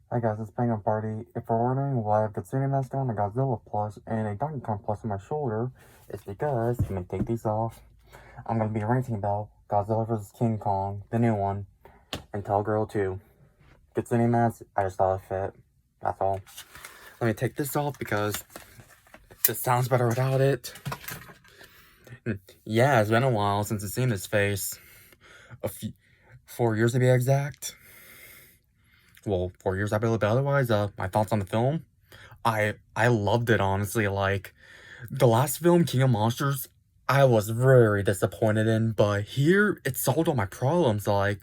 Hi guys, it's Penguin Party. If you're wondering why I've got City Mask on, a Godzilla plush, and a Donkey Kong plush on my shoulder, it's because, I'm gonna take these off, I'm gonna be ranting about Godzilla vs. King Kong, the new one, and Tell Girl 2. Good City Mask, I just thought it fit. That's all. Let me take this off because this sounds better without it. Yeah, it's been a while since I've seen this face. 4 years to be exact. Well, 4 years I believe, but otherwise, my thoughts on the film? I loved it, honestly. Like, the last film, King of Monsters, I was very disappointed in, but here, it solved all my problems. Like,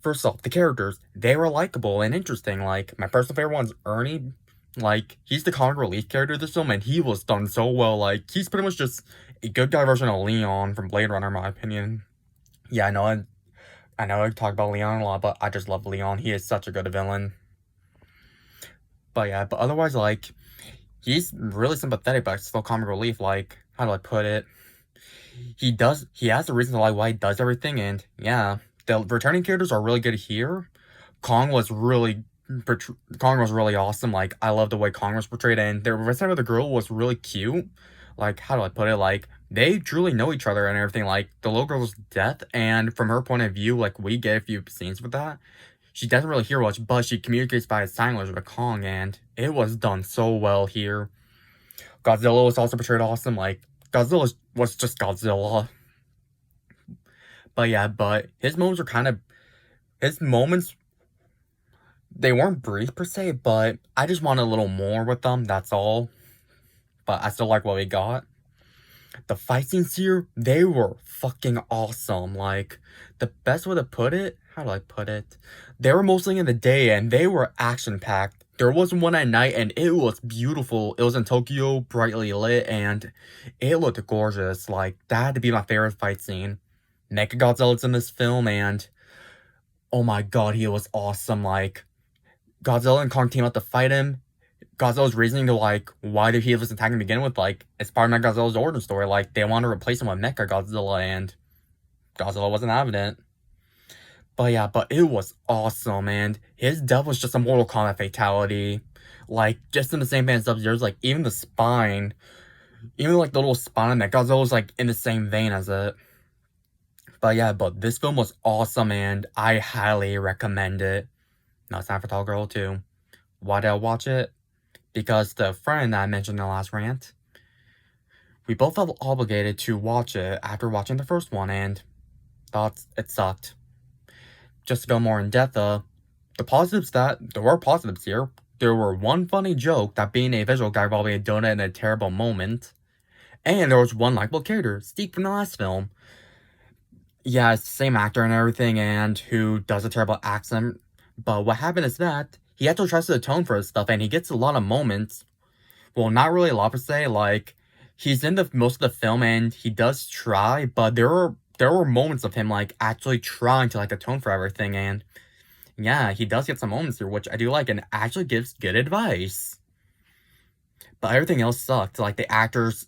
first off, the characters, they were likable and interesting. Like, my personal favorite one's Ernie. Like, he's the comic relief character of this film, and he was done so well. Like, he's pretty much just a good guy version of Leon from Blade Runner, in my opinion. Yeah, I know I talk about Leon a lot, but I just love Leon. He is such a good villain. But yeah, but otherwise, like, he's really sympathetic, but still comic relief. Like, how do I put it? He has a reason why he does everything, and yeah, the returning characters are really good here. Kong was really, Kong was really awesome. Like, I love the way Kong was portrayed, and the rest of the girl was really cute. Like, how do I put it? Like, they truly know each other and everything. Like, the little girl's death, and from her point of view, like, we get a few scenes with that. She doesn't really hear much, but she communicates by sign language with Kong, and it was done so well here. Godzilla was also portrayed awesome. Like, Godzilla was just Godzilla. But yeah, but his moments were kind of, his moments, they weren't brief per se, but I just wanted a little more with them, that's all. But I still like what we got. The fight scenes here, they were fucking awesome. Like, the best way to put it, how do I put it? They were mostly in the day, and they were action-packed. There was one at night, and it was beautiful. It was in Tokyo, brightly lit, and it looked gorgeous. Like, that had to be my favorite fight scene. Mechagodzilla's in this film, and oh my god, he was awesome. Like, Godzilla and Kong team up to fight him. Godzilla's reasoning to, like, why did he was attacking to begin with, like, it's part of Mechagodzilla's origin story. Like, they want to replace him with Mechagodzilla, and Godzilla wasn't having it. But yeah, but it was awesome, and his death was just a Mortal Kombat fatality. Like, just in the same vein as Sub-Zero's, like, even the spine, even, like, the little spine of Mechagodzilla was, like, in the same vein as it. But yeah, but this film was awesome, and I highly recommend it. Now it's time for Tall Girl 2. Why did I watch it? Because the friend that I mentioned in the last rant, we both felt obligated to watch it after watching the first one, and thought it sucked. Just to go more in depth, the positives that, there were positives here. There were one funny joke, that being a visual guy robbing a donut in a terrible moment. And there was one likable character, Steve from the last film. Yeah, it's the same actor and everything, and who does a terrible accent. But what happened is that he actually tries to atone for his stuff, and he gets a lot of moments. Well, not really a lot per se. Like, he's in the most of the film, and he does try, but there were moments of him, like, actually trying to, like, atone for everything, and yeah, he does get some moments here, which I do like, and actually gives good advice. But everything else sucked. Like, the actors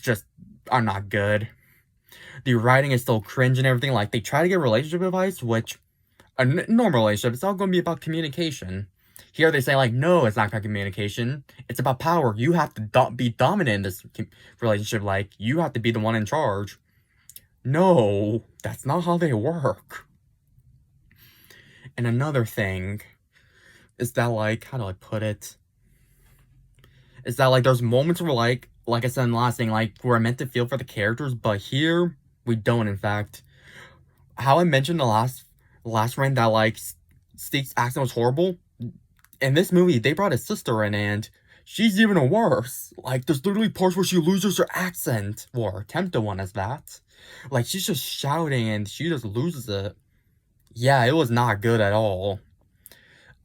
just are not good. The writing is still cringe and everything. Like, they try to get relationship advice, which, a normal relationship, it's all going to be about communication. Here they say, like, no, it's not about communication. It's about power. You have to be dominant in this relationship. Like, you have to be the one in charge. No, that's not how they work. And another thing is that, like, how do I put it? Is that, like, there's moments where, like I said in the last thing, like, we're meant to feel for the characters, but here, we don't, in fact. How I mentioned the last rant that, like, Steve's accent was horrible. In this movie, they brought his sister in, and she's even worse. Like, there's literally parts where she loses her accent, or attempted one as that. Like, she's just shouting, and she just loses it. Yeah, it was not good at all.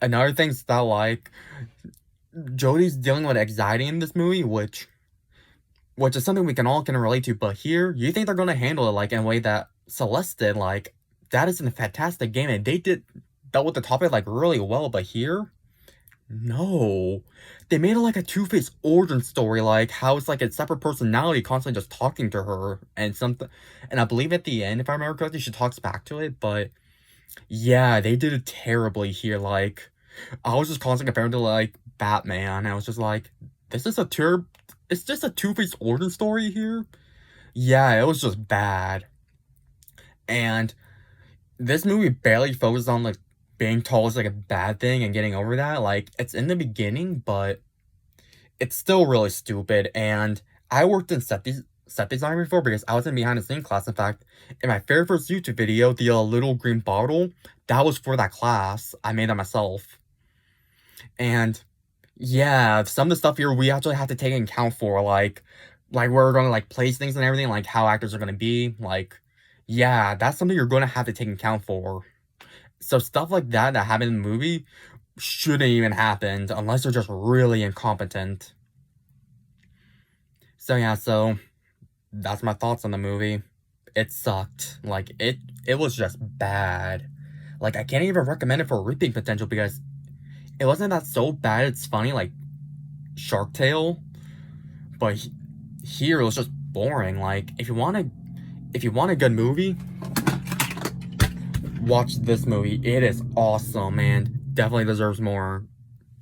Another thing's that, like, Jodie's dealing with anxiety in this movie, which is something we can relate to, but here, you think they're gonna handle it, like, in a way that Celeste did. Like, that is a fantastic game, and they dealt with the topic, like, really well, but here, no. They made it like a Two-Face origin story, like, how it's like a separate personality constantly just talking to her, and something, and I believe at the end, if I remember correctly, she talks back to it, but yeah, they did it terribly here. Like, I was just constantly comparing to, like, Batman. I was just like, this is a it's just a Two-Face origin story here? Yeah, it was just bad. And this movie barely focuses on, like, being tall is, like, a bad thing and getting over that. Like, it's in the beginning, but it's still really stupid. And I worked in set design before because I was in behind the scenes class. In fact, in my very first YouTube video, the little green bottle, that was for that class. I made that myself. And yeah, some of the stuff here we actually have to take into account for, like we're gonna, like, place things and everything, like how actors are gonna be, like, yeah, that's something you're gonna have to take into account for. So stuff like that happened in the movie shouldn't even happen unless you're just really incompetent. So yeah, so that's my thoughts on the movie. It sucked. Like, it was just bad. Like, I can't even recommend it for reaping potential because it wasn't that so bad it's funny, like Shark Tale, but here it was just boring. Like, if you want a good movie, watch this movie. It is awesome, man. Definitely deserves more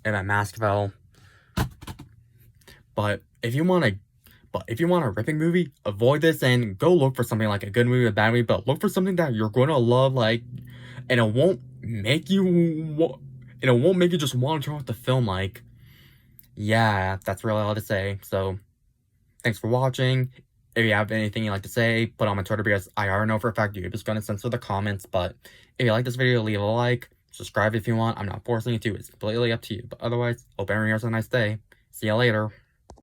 in that Maskville. But if you want a ripping movie, avoid this and go look for something like a good movie, a bad movie, but look for something that you're gonna love, like, and it won't make you just want to turn off the film. Like, yeah, that's really all to say. So, thanks for watching. If you have anything you'd like to say, put on my Twitter because I already know for a fact YouTube is gonna censor the comments. But if you like this video, leave a like, subscribe if you want. I'm not forcing you to. It's completely up to you. But otherwise, hope everyone has a nice day. See you later.